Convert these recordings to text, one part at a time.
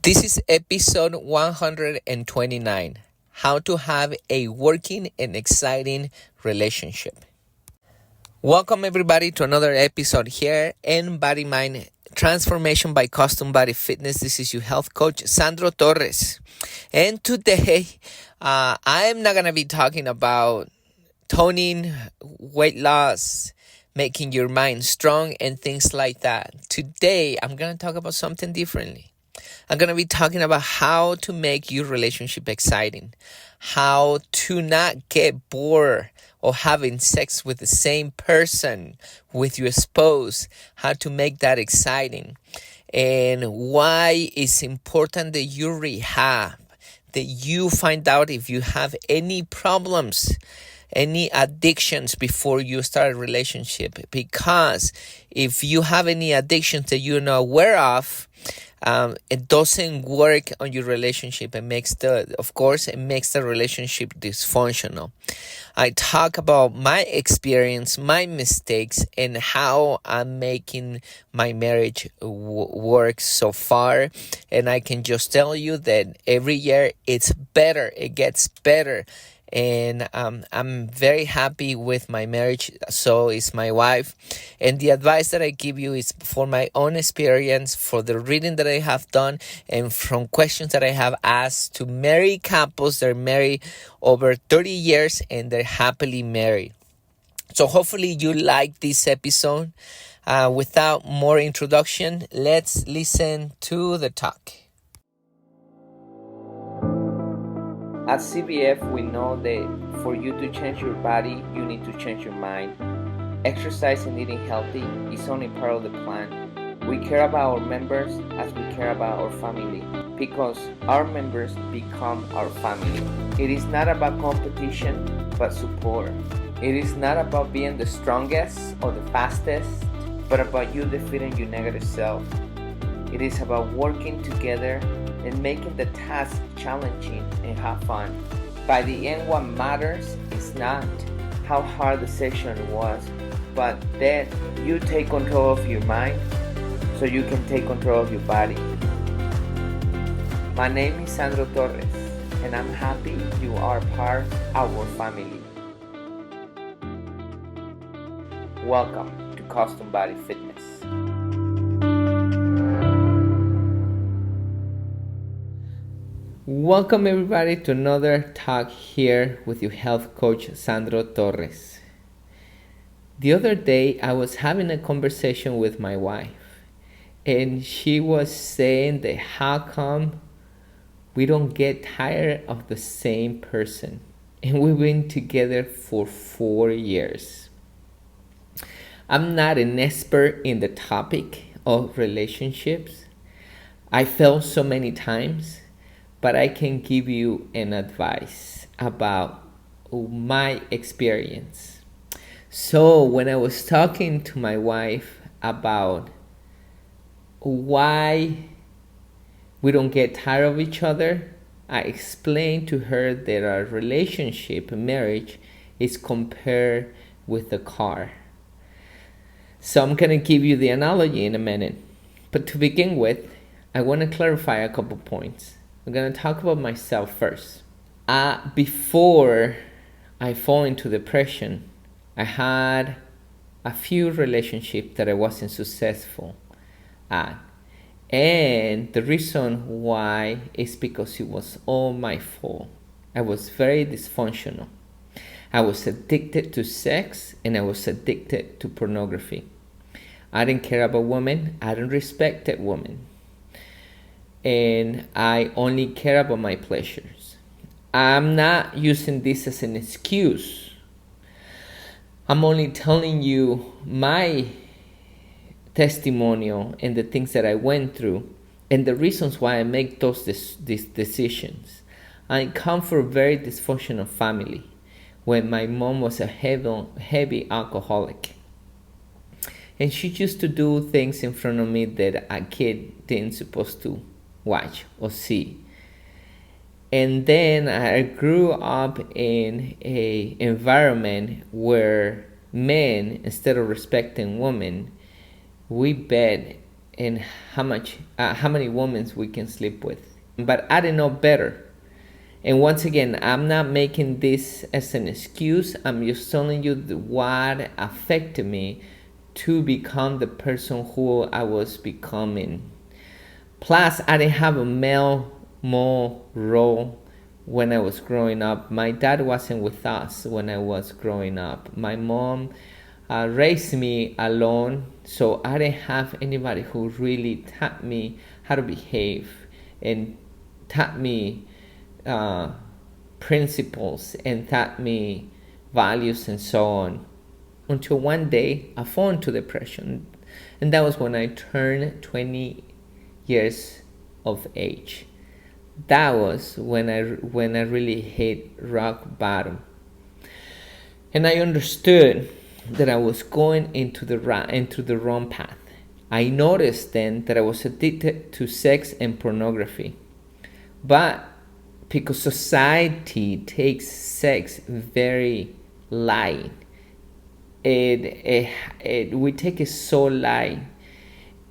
This is episode 129, How to Have a Working and Exciting Relationship. Welcome everybody to another episode here in Body Mind Transformation by Custom Body Fitness. This is your health coach, Sandro Torres. And today, I'm not going to be talking about toning, weight loss, making your mind strong, and things like that. Today, I'm going to talk about something differently. I'm going to be talking about how to make your relationship exciting, how to not get bored of having sex with the same person, with your spouse, how to make that exciting, and why it's important that you rehab, that you find out if you have any problems, any addictions before you start a relationship. Because if you have any addictions that you're not aware of, it doesn't work on your relationship. It makes the relationship dysfunctional. I talk about my experience, my mistakes, and how I'm making my marriage work so far. And I can just tell you that every year it's better. It gets better. And I'm very happy with my marriage. So is my wife. And the advice that I give you is for my own experience, for the reading that I have done, and from questions that I have asked to married couples that are married over 30 years and they're happily married. So hopefully you like this episode. Without more introduction, let's listen to the talk. At CBF, we know that for you to change your body, you need to change your mind. Exercise and eating healthy is only part of the plan. We care about our members as we care about our family, because our members become our family. It is not about competition, but support. It is not about being the strongest or the fastest, but about you defeating your negative self. It is about working together and making the task challenging and have fun. By the end, what matters is not how hard the session was, but that you take control of your mind so you can take control of your body. My name is Sandro Torres, and I'm happy you are part of our family. Welcome to Custom Body Fitness. Welcome everybody to another talk here with your health coach, Sandro Torres. The other day I was having a conversation with my wife, and she was saying that how come we don't get tired of the same person, and we've been together for 4 years. I'm not an expert in the topic of relationships. I failed so many times, but I can give you an advice about my experience. So when I was talking to my wife about why we don't get tired of each other, I explained to her that our relationship, marriage, is compared with a car. So I'm going to give you the analogy in a minute. But to begin with, I want to clarify a couple points. I'm going to talk about myself first. Before I fall into depression, I had a few relationships that I wasn't successful at. And the reason why is because it was all my fault. I was very dysfunctional. I was addicted to sex, and I was addicted to pornography. I didn't care about women. I didn't respect women. And I only care about my pleasures. I'm not using this as an excuse. I'm only telling you my testimonial and the things that I went through and the reasons why I make these decisions. I come from a very dysfunctional family when my mom was a heavy alcoholic. And she used to do things in front of me that a kid didn't supposed to watch or see. And then I grew up in an environment where men, instead of respecting women, we bet and how many women we can sleep with. But I didn't know better. And once again, I'm not making this as an excuse. I'm just telling you what affected me to become the person who I was becoming. Plus, I didn't have a male more role when I was growing up. My dad wasn't with us when I was growing up. My mom raised me alone, so I didn't have anybody who really taught me how to behave and taught me principles and taught me values and so on. Until one day I fell into depression, and that was when I turned 20 years of age. That was when I really hit rock bottom, and I understood that I was going into the wrong path. I noticed then that I was addicted to sex and pornography, but because society takes sex very light, we take it so light,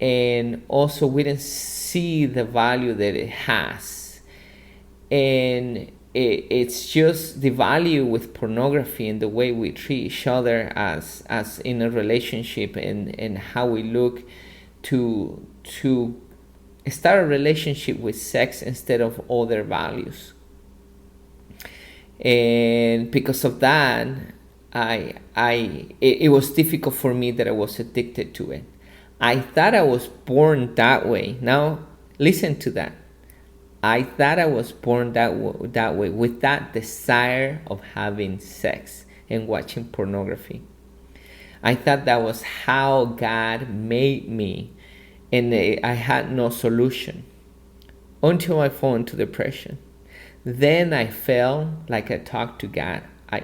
and also we didn't see the value that it has, and it's just the value with pornography and the way we treat each other as in a relationship, and how we look to start a relationship with sex instead of other values. And because of that, it was difficult for me that I was addicted to it. I thought I was born that way. Now listen to that. I thought I was born that way, with that desire of having sex and watching pornography. I thought that was how God made me, and I had no solution until I fell into depression. Then I felt like I talked to God. I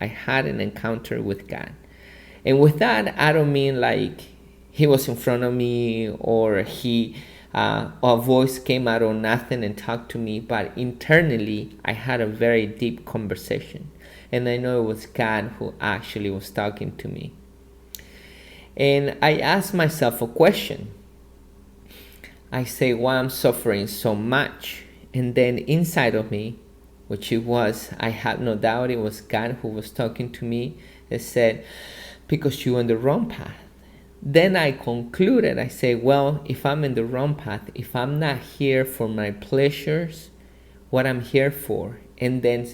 had an encounter with God. And with that, I don't mean like he was in front of me, or a voice came out of nothing and talked to me, but internally I had a very deep conversation, and I know it was God who actually was talking to me. And I asked myself a question. I say, why I'm suffering so much? And then inside of me, which it was, I had no doubt it was God who was talking to me, it said, because you're on the wrong path. Then I concluded, I say, well, if I'm in the wrong path, if I'm not here for my pleasures, what I'm here for? And then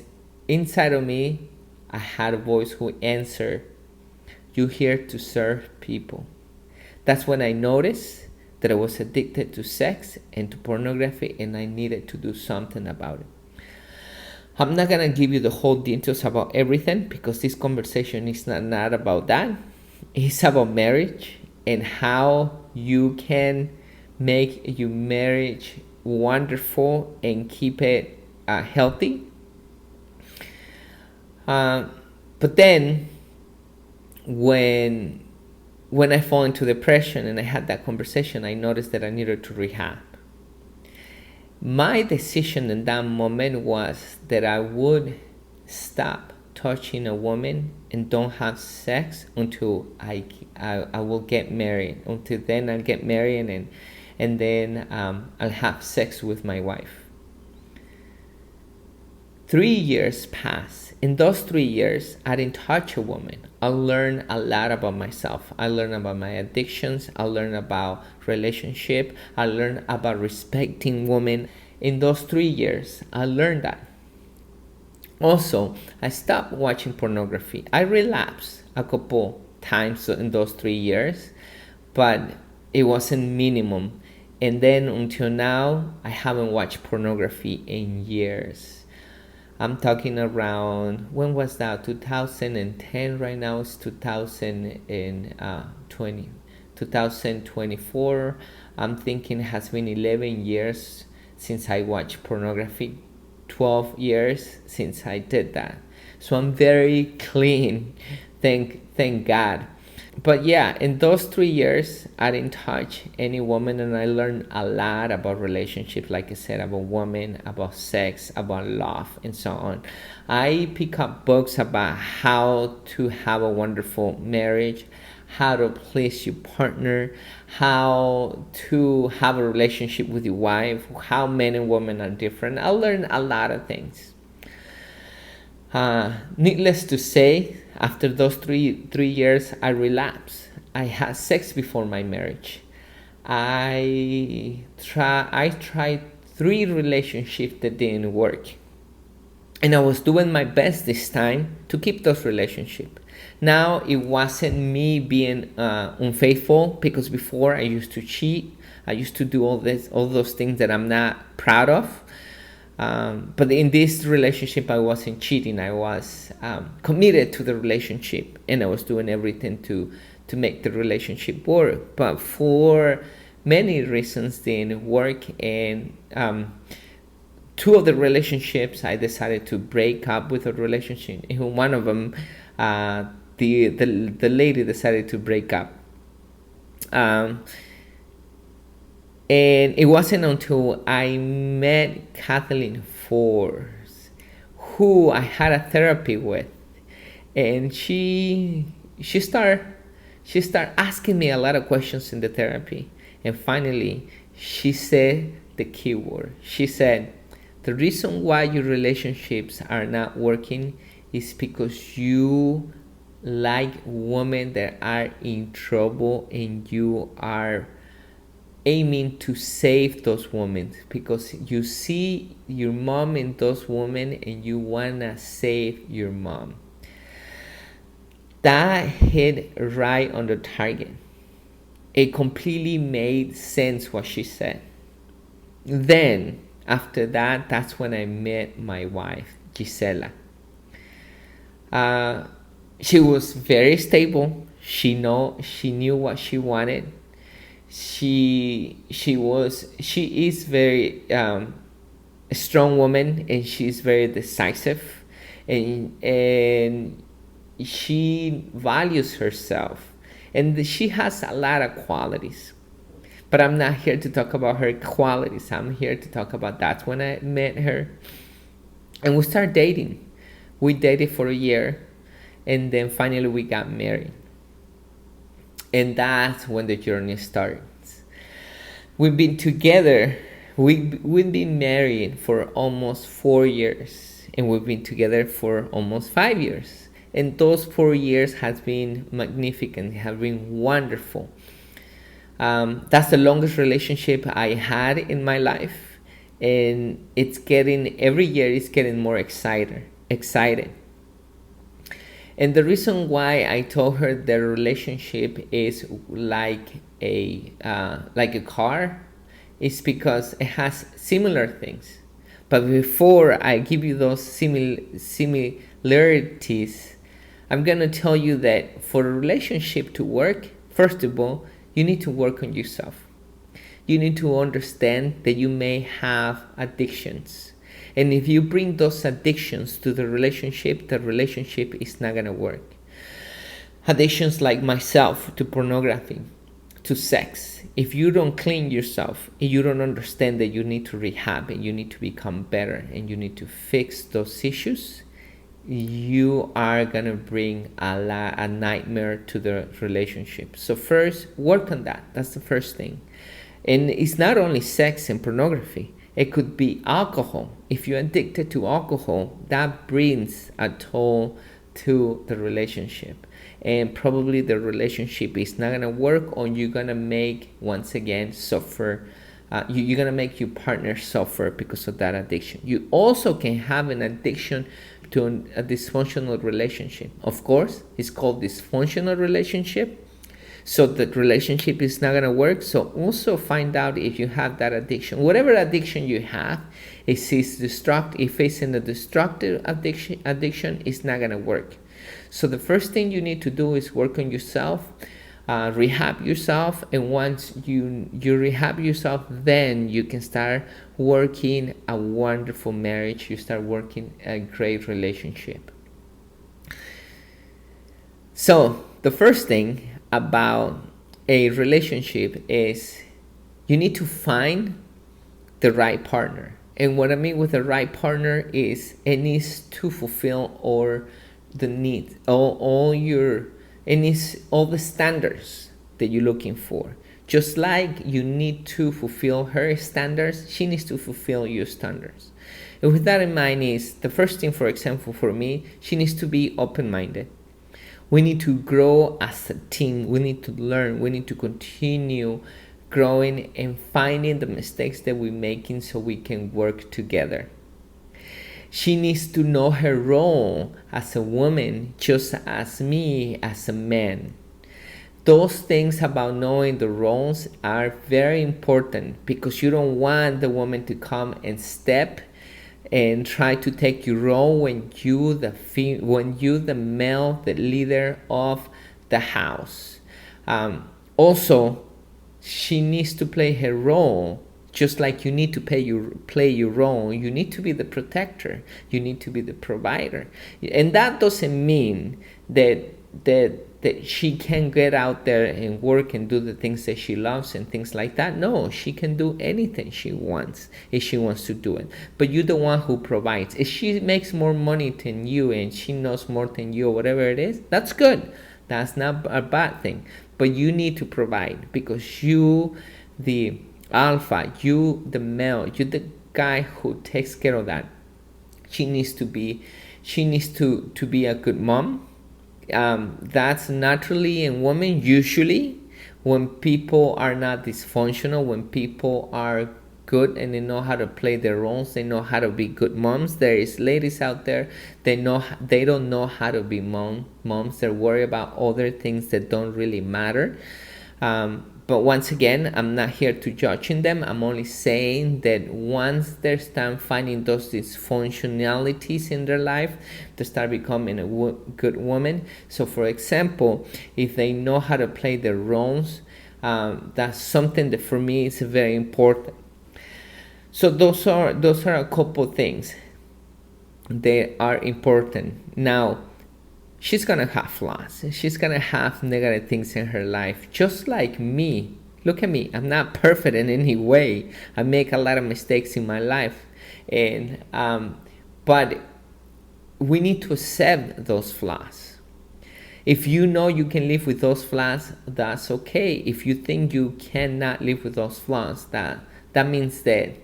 inside of me, I had a voice who answered, you're here to serve people. That's when I noticed that I was addicted to sex and to pornography, and I needed to do something about it. I'm not going to give you the whole details about everything, because this conversation is not about that. It's about marriage and how you can make your marriage wonderful and keep it healthy. But then when I fall into depression and I had that conversation, I noticed that I needed to rehab. My decision in that moment was that I would stop touching a woman and don't have sex until I will get married. Until then, I'll get married, and then I'll have sex with my wife. 3 years passed. In those 3 years, I didn't touch a woman. I learned a lot about myself. I learned about my addictions. I learned about relationship. I learned about respecting women. In those 3 years, I learned that. Also, I stopped watching pornography. I relapsed a couple times in those 3 years, but it wasn't minimum. And then until now, I haven't watched pornography in years. I'm talking around, when was that? 2010. Right now it's 2024. I'm thinking it has been 11 years since I watched pornography. 12 years since I did that. So I'm very clean. Thank God. But yeah, in those 3 years, I didn't touch any woman, and I learned a lot about relationships, like I said, about women, about sex, about love, and so on. I pick up books about how to have a wonderful marriage, how to please your partner, how to have a relationship with your wife, how men and women are different. I learned a lot of things. Needless to say, after those three years, I relapsed. I had sex before my marriage. I tried 3 relationships that didn't work, and I was doing my best this time to keep those relationships. Now it wasn't me being unfaithful, because before I used to cheat. I used to do all those things that I'm not proud of. But in this relationship, I wasn't cheating. I was committed to the relationship, and I was doing everything to make the relationship work. But for many reasons, didn't work, and 2 of the relationships, I decided to break up with a relationship. In one of them, the lady decided to break up. And it wasn't until I met Kathleen Force, who I had a therapy with, and she started asking me a lot of questions in the therapy, and finally she said the key word. She said, "The reason why your relationships are not working is because you like women that are in trouble, and you are aiming to save those women, because you see your mom in those women and you wanna save your mom." That hit right on the target. It completely made sense what she said. Then after that, that's when I met my wife, Gisela. She was very stable. She knew what she wanted. She is very a strong woman, and she's very decisive, and she values herself, and she has a lot of qualities. But I'm not here to talk about her qualities. I'm here to talk about that's when I met her, and we started dating. We dated for a year, and then finally we got married. And that's when the journey starts. We've been together. We've been married for almost 4 years, and we've been together for almost 5 years. And those 4 years has been magnificent, have been wonderful. That's the longest relationship I had in my life, and every year it's getting more excited. And the reason why I told her the relationship is like a car is because it has similar things. But before I give you those similarities, I'm going to tell you that for a relationship to work, first of all, you need to work on yourself. You need to understand that you may have addictions. And if you bring those addictions to the relationship is not going to work. Addictions like myself to pornography, to sex. If you don't clean yourself, and you don't understand that you need to rehab, and you need to become better, and you need to fix those issues, you are going to bring a nightmare to the relationship. So first, work on that. That's the first thing. And it's not only sex and pornography. It could be alcohol. If you're addicted to alcohol, that brings a toll to the relationship. And probably the relationship is not going to work, or you're going to make, once again, suffer. You're going to make your partner suffer because of that addiction. You also can have an addiction to a dysfunctional relationship. Of course, it's called dysfunctional relationship. So the relationship is not going to work. So also find out if you have that addiction. Whatever addiction you have, if it's in a destructive addiction, it's not going to work. So the first thing you need to do is work on yourself, rehab yourself. And once you rehab yourself, then you can start working a wonderful marriage. You start working a great relationship. So the first thing about a relationship is you need to find the right partner. And what I mean with the right partner is it needs to fulfill all the needs, all your and it's all the standards that you're looking for. Just like you need to fulfill her standards, she needs to fulfill your standards. And with that in mind is the first thing, for example, for me, she needs to be open-minded. We need to grow as a team. We need to learn. We need to continue growing and finding the mistakes that we're making so we can work together. She needs to know her role as a woman just as me as a man. Those things about knowing the roles are very important because you don't want the woman to come and step and try to take your role when you the male, the leader of the house. Also, she needs to play her role just like you need to play your role. You need to be the protector. You need to be the provider. And that doesn't mean that she can get out there and work and do the things that she loves and things like that. No, she can do anything she wants if she wants to do it. But you're the one who provides. If she makes more money than you and she knows more than you or whatever it is, that's good. That's not a bad thing. But you need to provide because you, the alpha, you, the male, you, the guy who takes care of that. She needs to be a good mom. That's naturally in women. Usually when people are not dysfunctional, when people are good and they know how to play their roles, they know how to be good moms. There is ladies out there, they don't know how to be moms. They're worried about other things that don't really matter. But once again, I'm not here to judging them. I'm only saying that once they start finding those dysfunctionalities in their life, they start becoming a good woman. So for example, if they know how to play their roles, that's something that for me is very important. So those are a couple things. They are important. Now, she's gonna have flaws. She's gonna have negative things in her life, just like me. Look at me. I'm not perfect in any way. I make a lot of mistakes in my life, and but we need to accept those flaws. If you know you can live with those flaws, that's okay. If you think you cannot live with those flaws, that means that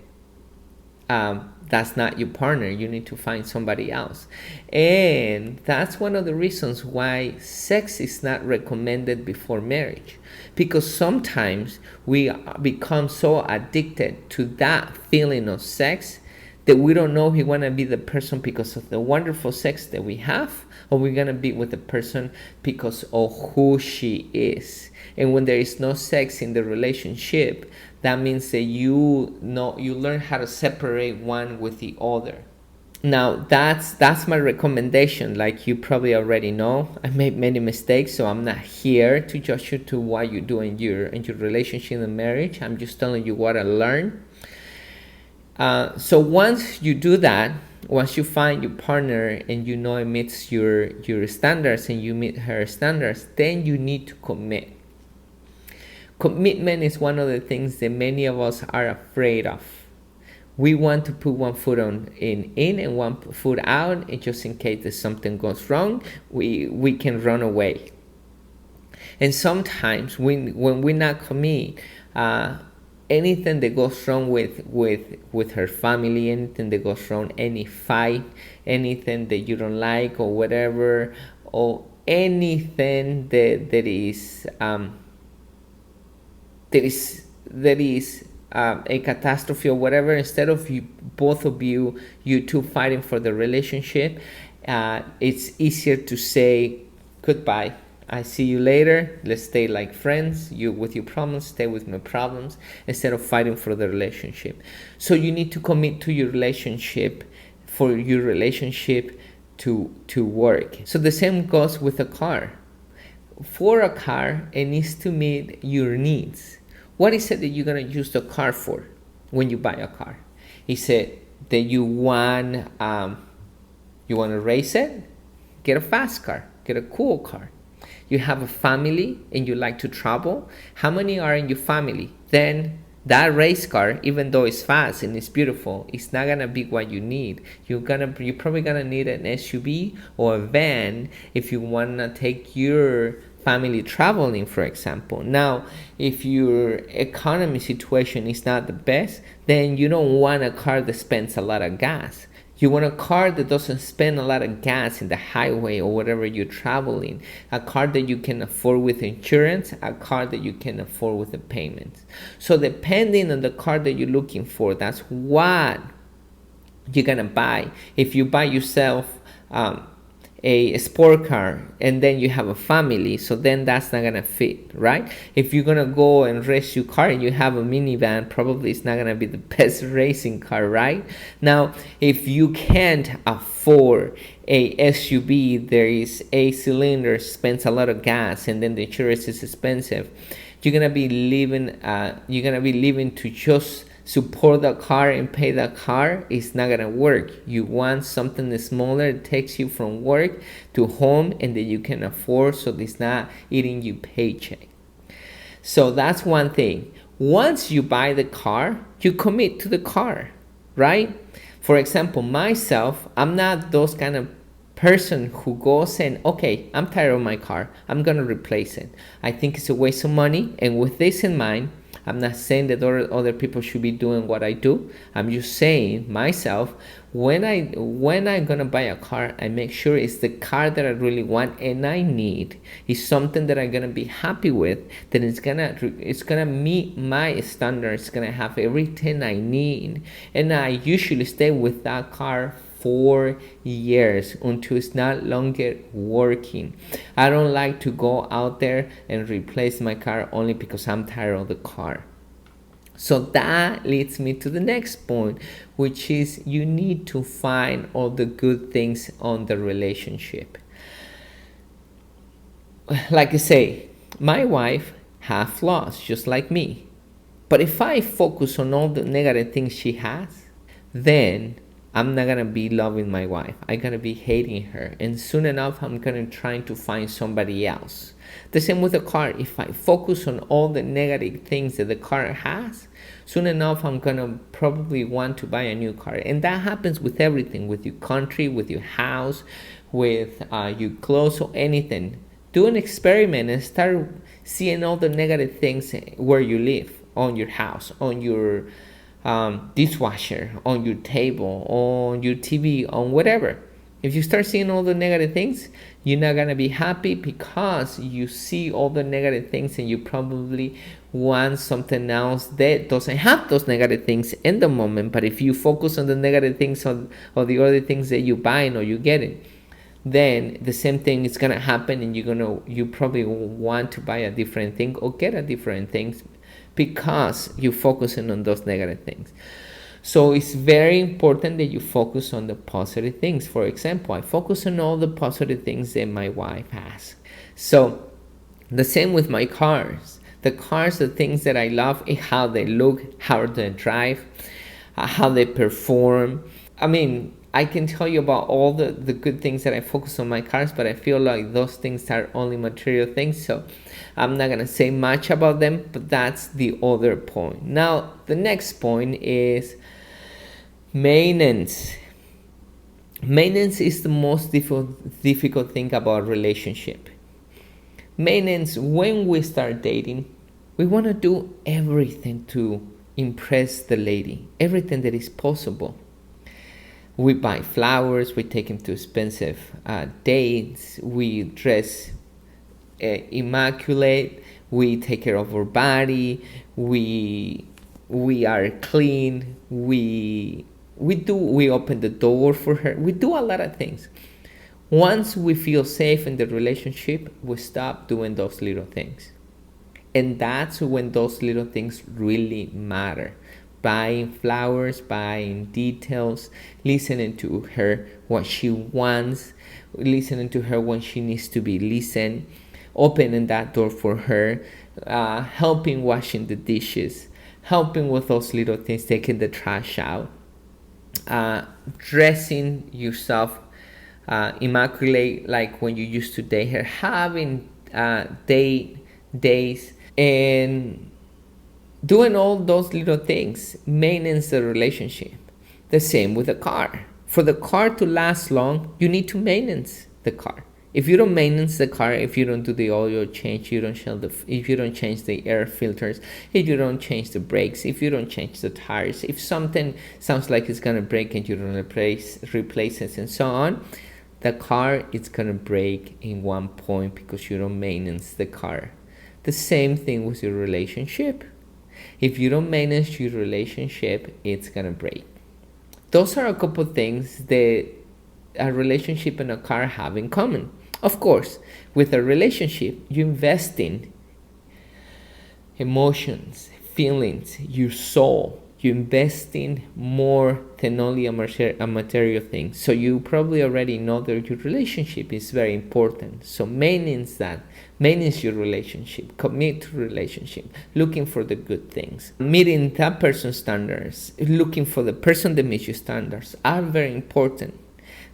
that's not your partner. You need to find somebody else. And that's one of the reasons why sex is not recommended before marriage, because sometimes we become so addicted to that feeling of sex that we don't know if we want to be the person because of the wonderful sex that we have, or we're going to be with the person because of who she is. And when there is no sex in the relationship, that means that you learn how to separate one with the other. Now, that's my recommendation. Like you probably already know, I made many mistakes, so I'm not here to judge you to what you do in your relationship and marriage. I'm just telling you what I learned. So once you do that, once you find your partner and you know it meets your standards and you meet her standards, then you need to commit. Commitment is one of the things that many of us are afraid of. We want to put one foot in and one foot out, and just in case that something goes wrong, we can run away. And sometimes when we not commit, anything that goes wrong with her family, anything that goes wrong, any fight, anything that you don't like or whatever, or anything that is a catastrophe or whatever, instead of both of you two fighting for the relationship, it's easier to say goodbye. I see you later. Let's stay like friends. You with your problems, stay with my problems, instead of fighting for the relationship. So you need to commit to your relationship for your relationship to work. So the same goes with a car. For a car, it needs to meet your needs. What is it that you're going to use the car for when you buy a car? Is it that you want to race it? Get a fast car. Get a cool car. You have a family and you like to travel. How many are in your family? Then that race car, even though it's fast and it's beautiful, it's not gonna be what you need. You're probably gonna need an SUV or a van if you wanna take your family traveling, for example. Now, if your economy situation is not the best, then you don't want a car that spends a lot of gas. You want a car that doesn't spend a lot of gas in the highway or whatever you're traveling. A car that you can afford with insurance, a car that you can afford with the payments. So depending on the car that you're looking for, that's what you're gonna buy. If you buy yourself a sport car and then you have a family, so then that's not gonna fit, right? If you're gonna go and race your car and you have a minivan, probably it's not gonna be the best racing car, right? Now, if you can't afford a SUV, there is 8 cylinders, spends a lot of gas, and then the insurance is expensive, you're gonna be living to just support the car and pay the car. It's not gonna work. You want something smaller that takes you from work to home and that you can afford, so it's not eating your paycheck. So that's one thing. Once you buy the car, you commit to the car, right? For example, myself, I'm not those kind of person who goes and, okay, I'm tired of my car, I'm gonna replace it. I think it's a waste of money, and with this in mind, I'm not saying that other people should be doing what I do. I'm just saying myself, when I'm gonna buy a car, I make sure it's the car that I really want and I need. It's something that I'm gonna be happy with, that it's gonna meet my standards, it's gonna have everything I need. And I usually stay with that car 4 years until it's not longer working. I don't like to go out there and replace my car only because I'm tired of the car. So that leads me to the next point, which is you need to find all the good things on the relationship. Like I say, my wife has flaws just like me. But if I focus on all the negative things she has, then I'm not gonna be loving my wife. I'm gonna be hating her. And soon enough, I'm gonna try to find somebody else. The same with the car. If I focus on all the negative things that the car has, soon enough, I'm gonna probably want to buy a new car. And that happens with everything, with your country, with your house, with your clothes or anything. Do an experiment and start seeing all the negative things where you live, on your house, on your dishwasher, on your table, on your TV, on whatever. If you start seeing all the negative things, you're not gonna be happy because you see all the negative things and you probably want something else that doesn't have those negative things in the moment. But if you focus on the negative things or the other things that you buying or you getting, then the same thing is gonna happen, and you probably want to buy a different thing or get a different thing because you're focusing on those negative things. So it's very important that you focus on the positive things. For example, I focus on all the positive things that my wife has. So the same with my cars. The cars, the things that I love is how they look, how they drive, how they perform. I mean, I can tell you about all the good things that I focus on my cars, but I feel like those things are only material things, so I'm not gonna say much about them, but that's the other point. Now, the next point is maintenance. Maintenance is the most difficult thing about relationship. Maintenance, when we start dating, we want to do everything to impress the lady, everything that is possible. We buy flowers, we take them to expensive dates, we dress immaculate, we take care of our body, we are clean, we open the door for her, we do a lot of things. Once we feel safe in the relationship, we stop doing those little things. And that's when those little things really matter. Buying flowers, buying details, listening to her what she wants, listening to her when she needs to be listened, opening that door for her, helping washing the dishes, helping with those little things, taking the trash out, dressing yourself immaculate like when you used to date her, having date days, and doing all those little things maintains the relationship. The same with the car. For the car to last long, you need to maintenance the car. If you don't maintenance the car, if you don't do the oil change, if you don't change the air filters, if you don't change the brakes, if you don't change the tires, if something sounds like it's gonna break and you don't replace it, and so on, the car is gonna break in one point because you don't maintenance the car. The same thing with your relationship. If you don't manage your relationship, it's gonna break. Those are a couple things that a relationship and a car have in common. Of course, with a relationship, you invest in emotions, feelings, your soul. You invest in more than only a material thing. So you probably already know that your relationship is very important. So maintenance that. Maintenance your relationship. Commit to relationship. Looking for the good things. Meeting that person's standards. Looking for the person that meets your standards are very important.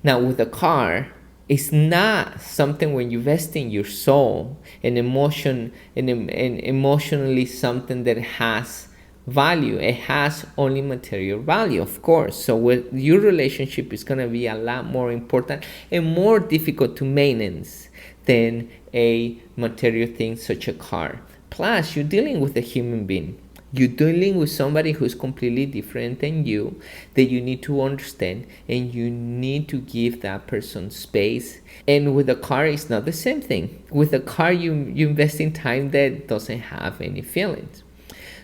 Now with a car, it's not something when you invest in your soul and emotion and emotionally something that has value. It has only material value, of course. So with your relationship is going to be a lot more important and more difficult to maintenance than a material thing such a car. Plus, you're dealing with a human being. You're dealing with somebody who's completely different than you, that you need to understand, and you need to give that person space. And with a car, it's not the same thing. With a car, you invest in time that doesn't have any feelings.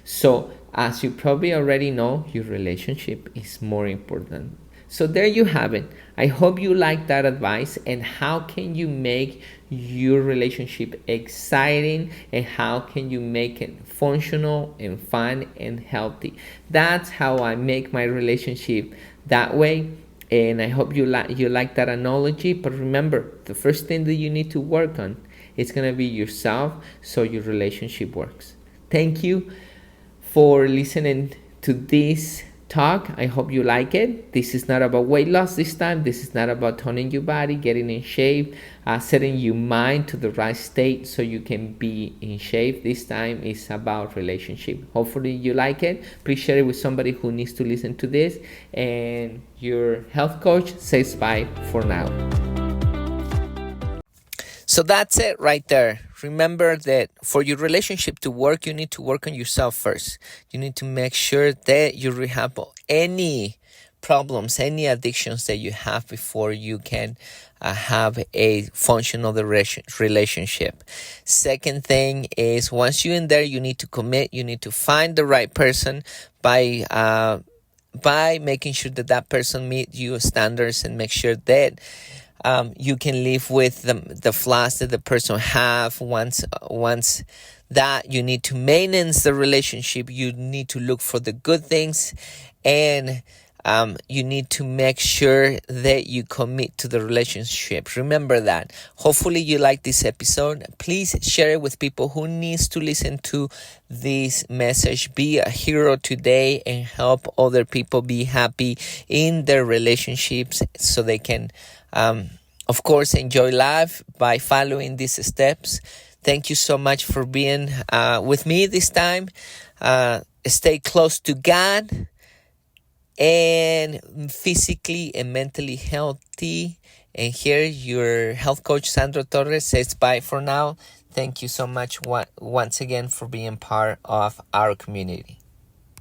So, as you probably already know, your relationship is more important. So there you have it. I hope you like that advice, and how can you make your relationship exciting, and how can you make it functional and fun and healthy. That's how I make my relationship that way, and I hope you like that analogy. But remember, the first thing that you need to work on is going to be yourself, so your relationship works. Thank you for listening to this talk. I hope you like it. This is not about weight loss this time. This is not about toning your body, getting in shape, setting your mind to the right state so you can be in shape. This time is about relationship. Hopefully you like it. Please share it with somebody who needs to listen to this. And your health coach says bye for now. So that's it right there. Remember that for your relationship to work, you need to work on yourself first. You need to make sure that you rehab any problems, any addictions that you have before you can have a functional relationship. Second thing is, once you're in there, you need to commit. You need to find the right person by making sure that that person meets your standards, and make sure that you can live with the flaws that the person have. Once that, you need to maintenance the relationship. You need to look for the good things, and you need to make sure that you commit to the relationship. Remember that. Hopefully you like this episode. Please share it with people who needs to listen to this message. Be a hero today and help other people be happy in their relationships, so they can of course enjoy life by following these steps. Thank you so much for being with me this time. Stay close to God and physically and mentally healthy. And here your health coach Sandro Torres says bye for now. Thank you so much once again for being part of our community.